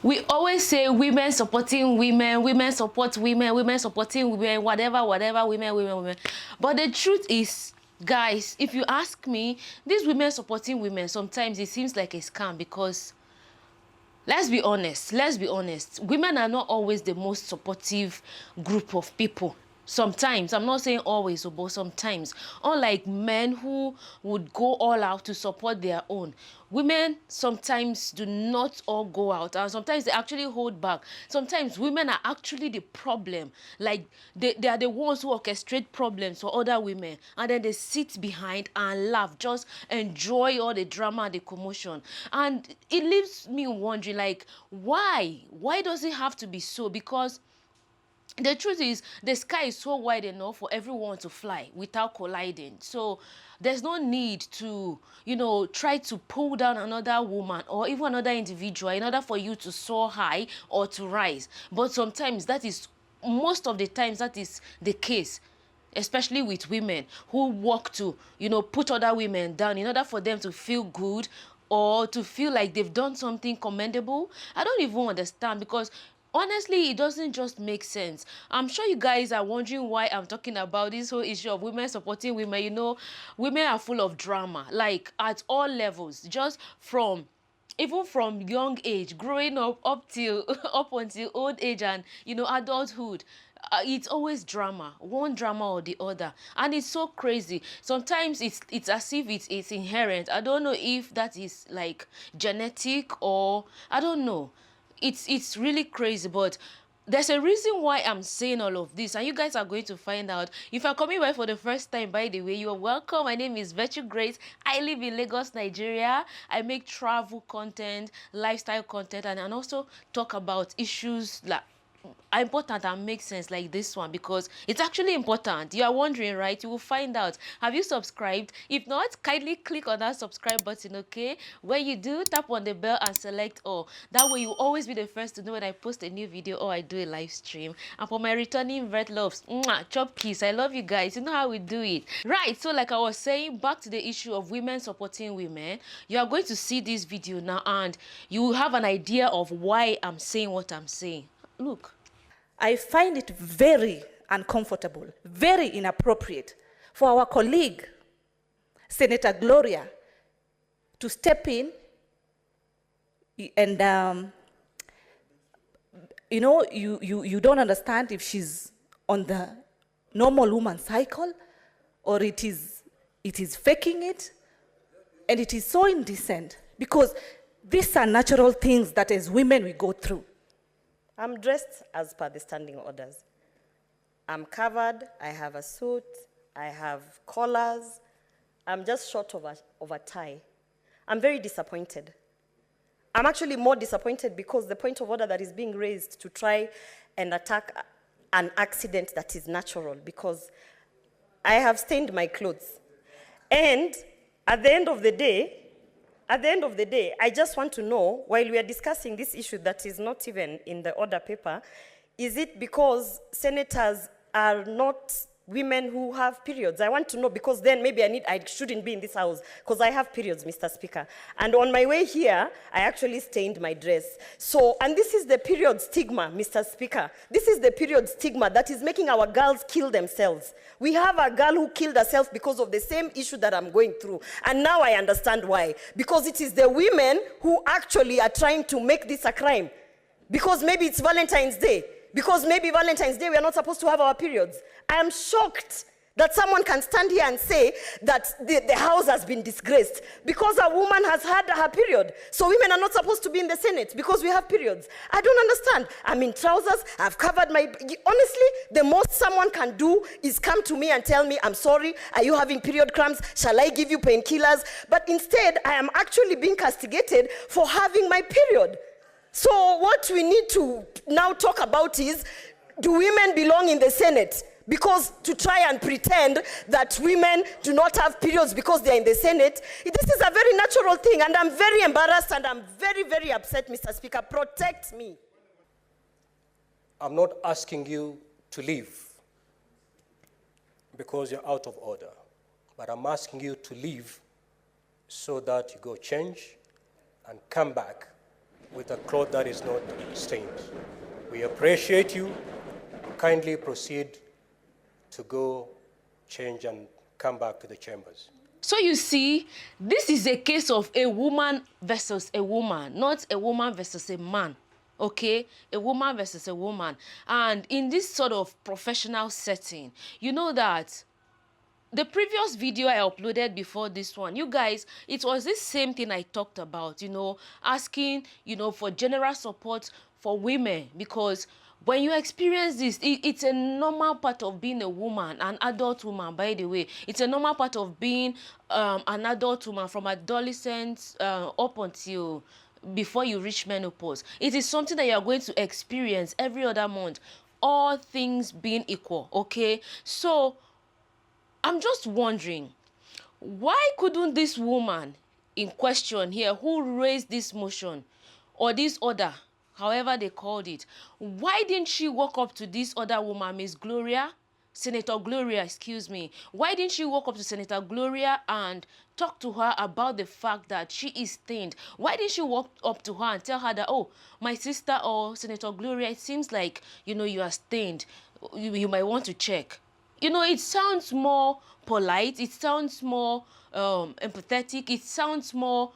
We always say women supporting women, women support women, women supporting women, whatever, women. But the truth is, guys, if you ask me, these women supporting women, sometimes it seems like a scam because let's be honest, women are not always the most supportive group of people. Sometimes, I'm not saying always, but sometimes, unlike men who would go all out to support their own, women sometimes do not all go out, and sometimes they actually hold back. Sometimes women are actually the problem. Like they are the ones who orchestrate problems for other women, and then they sit behind and laugh, just enjoy all the drama and the commotion. And it leaves me wondering, like, why does it have to be so? Because the truth is, the sky is so wide enough for everyone to fly without colliding. So there's no need to, try to pull down another woman or even another individual in order for you to soar high or to rise. But sometimes most of the times that is the case, especially with women who work to, put other women down in order for them to feel good or to feel like they've done something commendable. I don't even understand, because honestly, it doesn't just make sense. I'm sure you guys are wondering why I'm talking about this whole issue of women supporting women. Women are full of drama, like at all levels, just even from young age, growing up till up until old age and adulthood. It's always drama, one drama or the other, and it's so crazy. Sometimes it's as if it's inherent. I don't know if that is like genetic, or I don't know. It's really crazy, but there's a reason why I'm saying all of this, and you guys are going to find out. If you're coming by for the first time, by the way, you're welcome. My name is Virtue Grace. I live in Lagos, Nigeria. I make travel content, lifestyle content, and also talk about issues like important and make sense, like this one, because it's actually important. You are wondering, right? You will find out. Have you subscribed? If not, kindly click on that subscribe button, okay? When you do, tap on the bell and select all. That way you'll always be the first to know when I post a new video or I do a live stream. And for my returning vert loves, chop kiss, I love you guys. You know how we do it, right? So like I was saying, back to the issue of women supporting women, you are going to see this video now and you will have an idea of why I'm saying what I'm saying. Look. I find it very uncomfortable, very inappropriate for our colleague, Senator Gloria, to step in and, you don't understand if she's on the normal woman cycle or it is faking it. And it is so indecent because these are natural things that as women we go through. I'm dressed as per the standing orders. I'm covered, I have a suit, I have collars. I'm just short of a tie. I'm very disappointed. I'm actually more disappointed because the point of order that is being raised to try and attack an accident that is natural, because I have stained my clothes. And at the end of the day, I just want to know, while we are discussing this issue that is not even in the order paper, is it because senators are not women who have periods? I want to know, because then maybe I shouldn't be in this house, because I have periods, Mr. Speaker. And on my way here, I actually stained my dress. So, and this is the period stigma, Mr. Speaker. This is the period stigma that is making our girls kill themselves. We have a girl who killed herself because of the same issue that I'm going through. And now I understand why. Because it is the women who actually are trying to make this a crime. Because maybe it's Valentine's Day. Because maybe Valentine's Day we are not supposed to have our periods. I am shocked that someone can stand here and say that the house has been disgraced because a woman has had her period. So women are not supposed to be in the Senate because we have periods. I don't understand. I'm in trousers. I've covered my... Honestly, the most someone can do is come to me and tell me, I'm sorry, are you having period cramps? Shall I give you painkillers? But instead, I am actually being castigated for having my period. So what we need to now talk about is, do women belong in the Senate? Because to try and pretend that women do not have periods because they're in the Senate, this is a very natural thing, and I'm very embarrassed and I'm very, very upset, Mr. Speaker. Protect me. I'm not asking you to leave because you're out of order, but I'm asking you to leave so that you go change and come back with a cloth that is not stained. We appreciate you. Kindly proceed to go change and come back to the chambers. So you see, this is a case of a woman versus a woman, not a woman versus a man. Okay, a woman versus a woman. And in this sort of professional setting, you know that the previous video I uploaded before this one, you guys, it was this same thing I talked about, you know, asking, you know, for general support for women, because when you experience this, it's a normal part of being a woman, an adult woman, by the way. It's a normal part of being an adult woman from adolescence up until before you reach menopause. It is something that you are going to experience every other month, all things being equal, okay? So I'm just wondering, why couldn't this woman in question here who raised this motion or this order, however they called it, why didn't she walk up to this other woman, Miss Gloria, Senator Gloria, excuse me, why didn't she walk up to Senator Gloria and talk to her about the fact that she is stained? Why didn't she walk up to her and tell her that, oh, my sister or Senator Gloria, it seems like, you know, you are stained. You might want to check. You know, it sounds more polite, it sounds more empathetic, it sounds more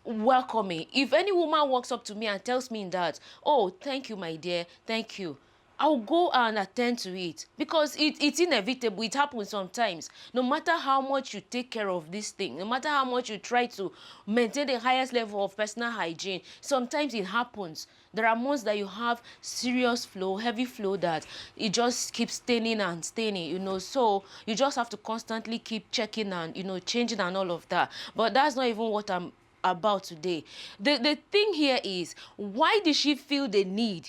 welcoming. If any woman walks up to me and tells me that, oh, thank you, my dear, thank you, I'll go and attend to it, because it's inevitable. It happens sometimes. No matter how much you take care of this thing, no matter how much you try to maintain the highest level of personal hygiene, sometimes it happens. There are months that you have serious flow, heavy flow, that it just keeps staining and staining, you know. So you just have to constantly keep checking and, you know, changing and all of that. But that's not even what I'm about today. The thing here is, why did she feel the need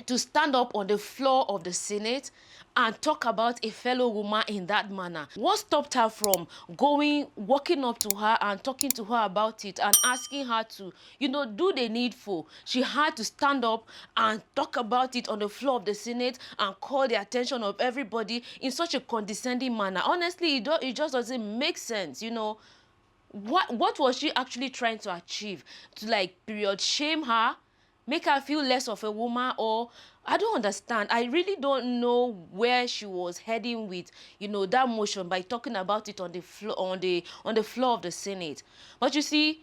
to stand up on the floor of the Senate and talk about a fellow woman in that manner? What stopped her from walking up to her and talking to her about it and asking her to, you know, do the needful? She had to stand up and talk about it on the floor of the Senate and call the attention of everybody in such a condescending manner. Honestly, it just doesn't make sense, you know. What was she actually trying to achieve? To, like, period shame her, make her feel less of a woman? Or I don't understand. I really don't know where she was heading with, you know, that motion by talking about it on the floor on the floor of the Senate. But you see,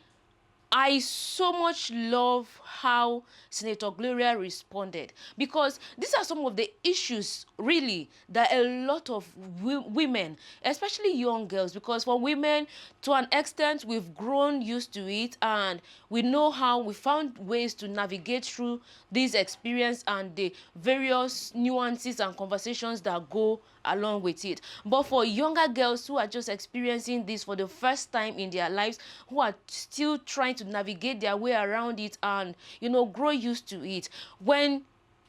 I so much love how Senator Gloria responded, because these are some of the issues really that a lot of women, especially young girls, because for women, to an extent, we've grown used to it and we know how, we found ways to navigate through this experience and the various nuances and conversations that go along with it. But for younger girls who are just experiencing this for the first time in their lives, who are still trying to navigate their way around it and, you know, grow used to it, when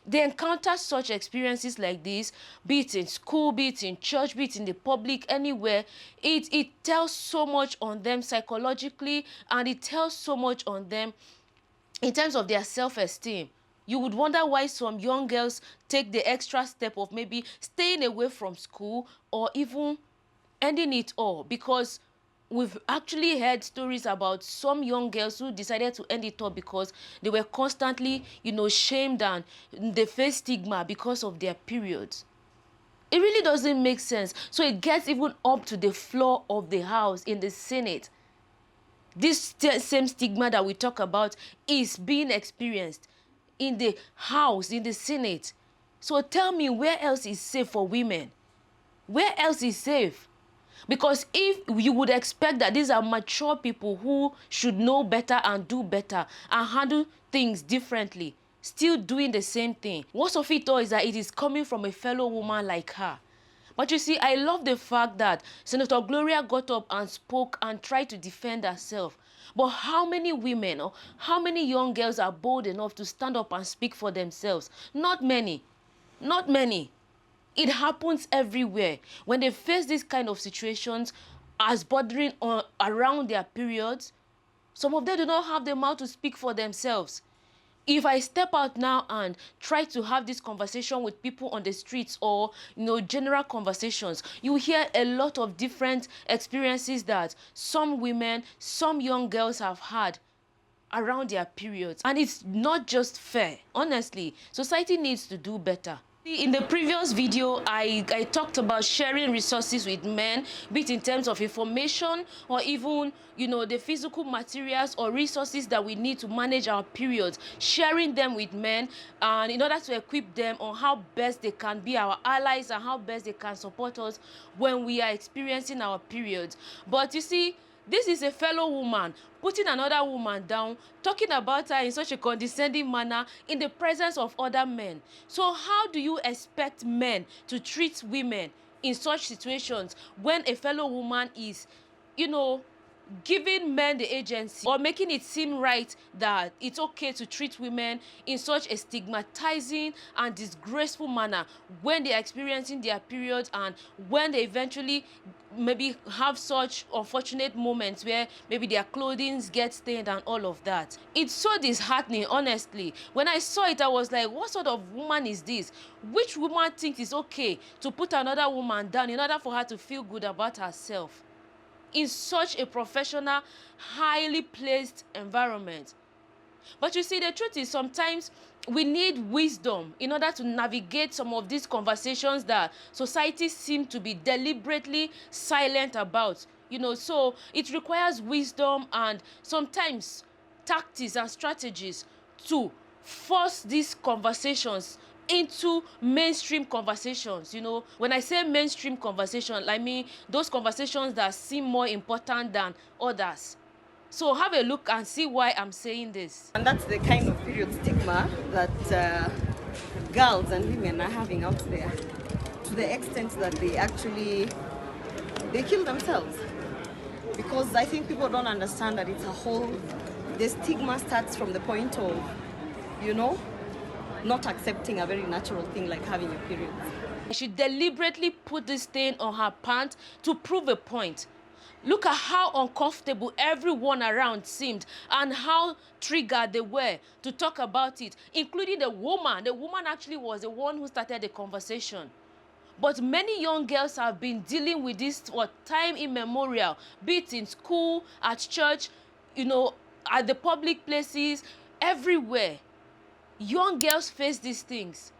they encounter such experiences like this, be it in school, be it in church, be it in the public, anywhere, it tells so much on them psychologically, and it tells so much on them in terms of their self-esteem. You would wonder why some young girls take the extra step of maybe staying away from school or even ending it all, because we've actually heard stories about some young girls who decided to end it all because they were constantly, you know, shamed and they faced stigma because of their periods. It really doesn't make sense. So it gets even up to the floor of the House in the Senate. This same stigma that we talk about is being experienced in the House, in the Senate. So tell me, where else is safe for women? Where else is safe? Because if you would expect that these are mature people who should know better and do better and handle things differently, still doing the same thing. Worst of it all is that it is coming from a fellow woman like her. But you see, I love the fact that Senator Gloria got up and spoke and tried to defend herself. But how many women or how many young girls are bold enough to stand up and speak for themselves? Not many. Not many. It happens everywhere. When they face these kind of situations as bordering on around their periods, some of them do not have the mouth to speak for themselves. If I step out now and try to have this conversation with people on the streets or, you know, general conversations, you hear a lot of different experiences that some women, some young girls have had around their periods. And it's not just fair. Honestly, society needs to do better. In the previous video, I talked about sharing resources with men, be it in terms of information or even, the physical materials or resources that we need to manage our periods, sharing them with men, and in order to equip them on how best they can be our allies and how best they can support us when we are experiencing our periods. But you see, this is a fellow woman putting another woman down, talking about her in such a condescending manner in the presence of other men. So how do you expect men to treat women in such situations when a fellow woman is, giving men the agency or making it seem right that it's okay to treat women in such a stigmatizing and disgraceful manner when they're experiencing their period and when they eventually maybe have such unfortunate moments where maybe their clothing gets stained and all of that. It's so disheartening, honestly. When I saw it, I was like, what sort of woman is this? Which woman thinks it's okay to put another woman down in order for her to feel good about herself in such a professional, highly placed environment? But you see, the truth is sometimes we need wisdom in order to navigate some of these conversations that society seems to be deliberately silent about. So it requires wisdom and sometimes tactics and strategies to force these conversations into mainstream conversations. When I say mainstream conversation, I mean those conversations that seem more important than others. So have a look and see why I'm saying this. And that's the kind of period stigma that girls and women are having out there, to the extent that they kill themselves. Because I think people don't understand that it's a whole, the stigma starts from the point of, not accepting a very natural thing like having your period. She deliberately put this stain on her pants to prove a point. Look at how uncomfortable everyone around seemed and how triggered they were to talk about it, including the woman. The woman actually was the one who started the conversation. But many young girls have been dealing with this for time immemorial, be it in school, at church, at the public places, everywhere. Young girls face these things,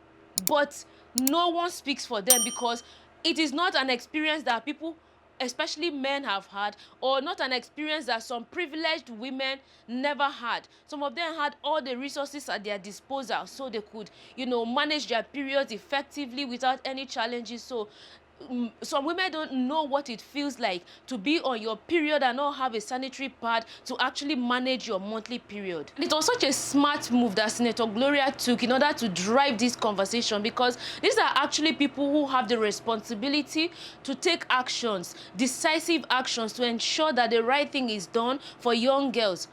but no one speaks for them because it is not an experience that people, especially men, have had, or not an experience that some privileged women never had. Some of them had all the resources at their disposal so they could, manage their periods effectively without any challenges. So some women don't know what it feels like to be on your period and not have a sanitary pad to actually manage your monthly period. And it was such a smart move that Senator Gloria took in order to drive this conversation, because these are actually people who have the responsibility to take actions, decisive actions, to ensure that the right thing is done for young girls.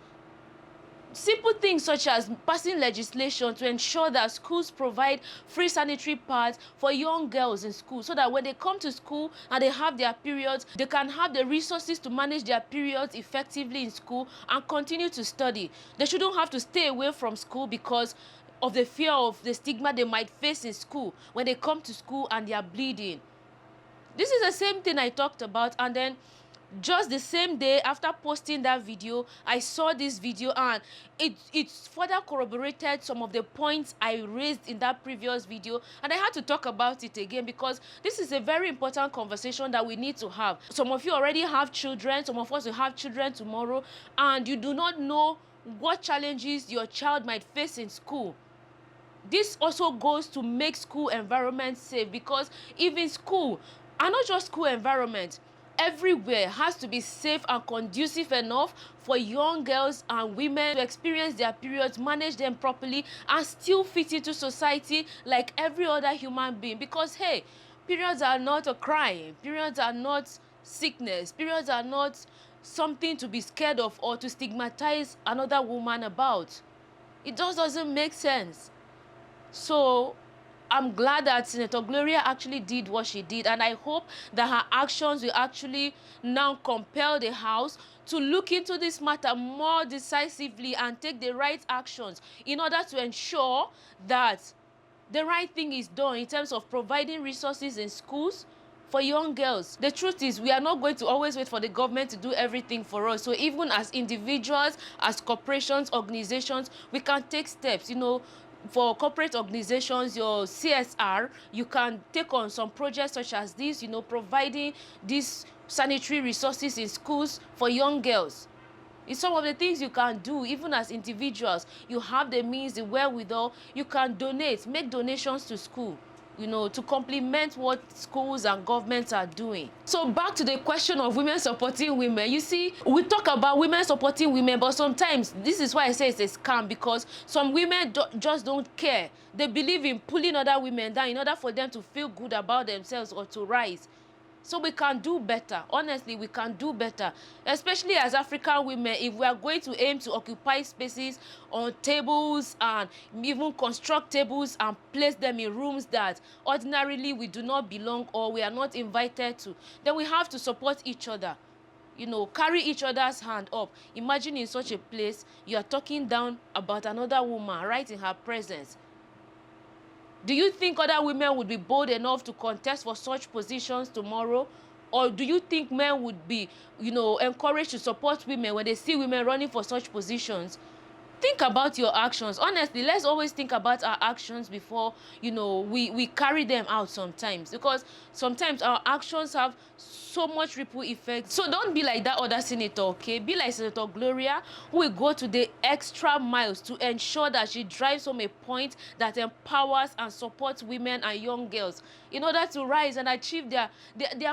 Simple things such as passing legislation to ensure that schools provide free sanitary pads for young girls in school, so that when they come to school and they have their periods, they can have the resources to manage their periods effectively in school and continue to study. They shouldn't have to stay away from school because of the fear of the stigma they might face in school when they come to school and they are bleeding. This is the same thing I talked about, and then just the same day after posting that video, I saw this video and it further corroborated some of the points I raised in that previous video, and I had to talk about it again because this is a very important conversation that we need to have. Some of you already have children, some of us will have children tomorrow, and you do not know what challenges your child might face in school. This also goes to make school environment safe, because even school, and not just school environment, everywhere has to be safe and conducive enough for young girls and women to experience their periods, manage them properly, and still fit into society like every other human being. Because hey, periods are not a crime, periods are not sickness, periods are not something to be scared of or to stigmatize another woman about. It just doesn't make sense. So I'm glad that Senator Gloria actually did what she did, and I hope that her actions will actually now compel the House to look into this matter more decisively and take the right actions in order to ensure that the right thing is done in terms of providing resources in schools, for young girls. The truth is, we are not going to always wait for the government to do everything for us. So even as individuals, as corporations, organizations, we can take steps. You know, for corporate organizations, your CSR, you can take on some projects such as this, you know, providing these sanitary resources in schools for young girls. It's some of the things you can do. Even as individuals, you have the means, the wherewithal, you can donate, make donations to school, you know, to complement what schools and governments are doing. So back to the question of women supporting women. You see, we talk about women supporting women, but sometimes this is why I say it's a scam, because some women just don't care. They believe in pulling other women down in order for them to feel good about themselves or to rise. So we can do better. Honestly, we can do better. Especially as African women, if we are going to aim to occupy spaces on tables and even construct tables and place them in rooms that ordinarily we do not belong or we are not invited to, then we have to support each other. You know, carry each other's hand up. Imagine in such a place, you are talking down about another woman right in her presence. Do you think other women would be bold enough to contest for such positions tomorrow? Or do you think men would be, you know, encouraged to support women when they see women running for such positions? Think about your actions. Honestly, let's always think about our actions before, you know, we carry them out sometimes, because sometimes our actions have so much ripple effect. So don't be like that other senator, okay? Be like Senator Gloria, who will go to the extra miles to ensure that she drives home a point that empowers and supports women and young girls in order to rise and achieve their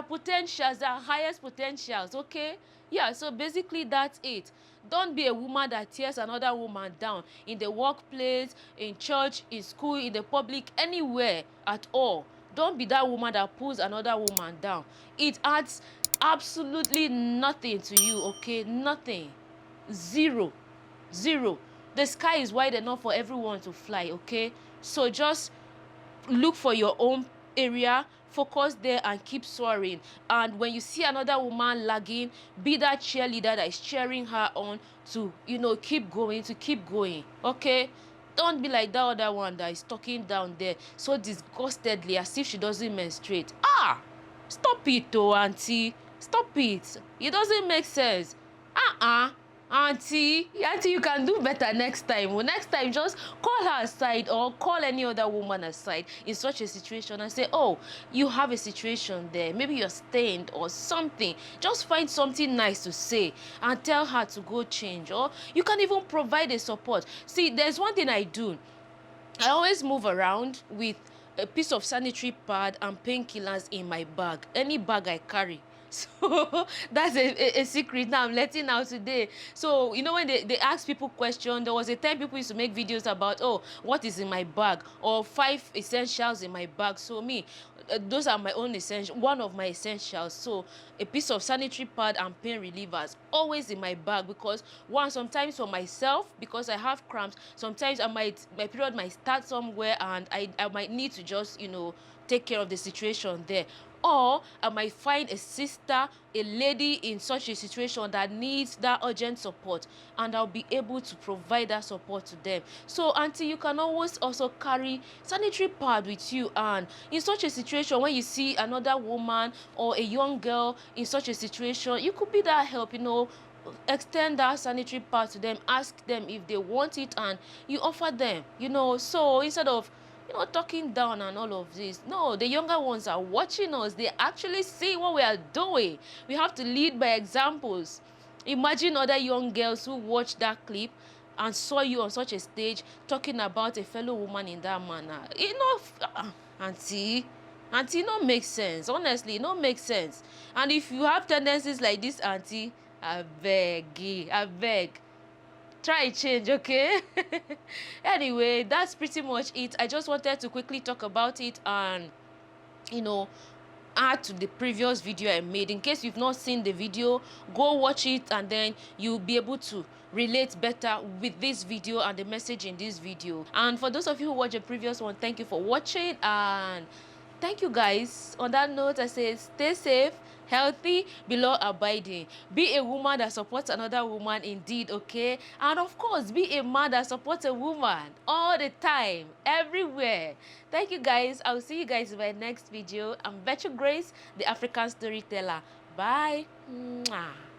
potentials, their highest potentials, okay? Yeah, so basically that's it. Don't be a woman that tears another woman down in the workplace, in church, in school, in the public, anywhere at all. Don't be that woman that pulls another woman down. It adds absolutely nothing to you, okay? Nothing. Zero. Zero. The sky is wide enough for everyone to fly, okay? So just look for your own area, focus there and keep soaring. And when you see another woman lagging, be that cheerleader that is cheering her on to, you know, keep going, okay? Don't be like that other one that is talking down there so disgustedly as if she doesn't menstruate. Stop it though, auntie. Stop it. It doesn't make sense. Auntie, you can do better next time. Well, next time, just call her aside or call any other woman aside in such a situation and say, oh, you have a situation there. Maybe you're stained or something. Just find something nice to say and tell her to go change. Or you can even provide a support. See, there's one thing I do. I always move around with a piece of sanitary pad and painkillers in my bag. Any bag I carry. So that's a secret now I'm letting out today. So you know, when they ask people questions, there was a time people used to make videos about, oh, what is in my bag, or 5 essentials in my bag. So me, those are my own essentials, one of my essentials. So a piece of sanitary pad and pain relievers always in my bag, because one, sometimes for myself, because I have cramps, sometimes my period might start somewhere and I might need to just, you know, take care of the situation there. Or I might find a sister, a lady in such a situation that needs that urgent support, and I'll be able to provide that support to them. So auntie, you can always also carry sanitary pad with you, and in such a situation, when you see another woman or a young girl in such a situation, you could be that help, you know. Extend that sanitary pad to them, ask them if they want it, and you offer them, you know. So instead of, you know, talking down and all of this, no, the younger ones are watching us. They actually see what we are doing. We have to lead by examples. Imagine other young girls who watched that clip and saw you on such a stage talking about a fellow woman in that manner. You know, auntie, no make sense. Honestly, no make sense. And if you have tendencies like this, auntie, I beg, try change, okay? Anyway, that's pretty much it. I just wanted to quickly talk about it and, you know, add to the previous video I made. In case you've not seen the video, go watch it and then you'll be able to relate better with this video and the message in this video. And for those of you who watched the previous one, thank you for watching, and thank you guys. On that note, I say stay safe healthy, be law abiding. Be a woman that supports another woman indeed, okay? And of course, be a man that supports a woman all the time, everywhere. Thank you guys. I'll see you guys in my next video. I'm Virtue Grace, the African storyteller. Bye. Mwah.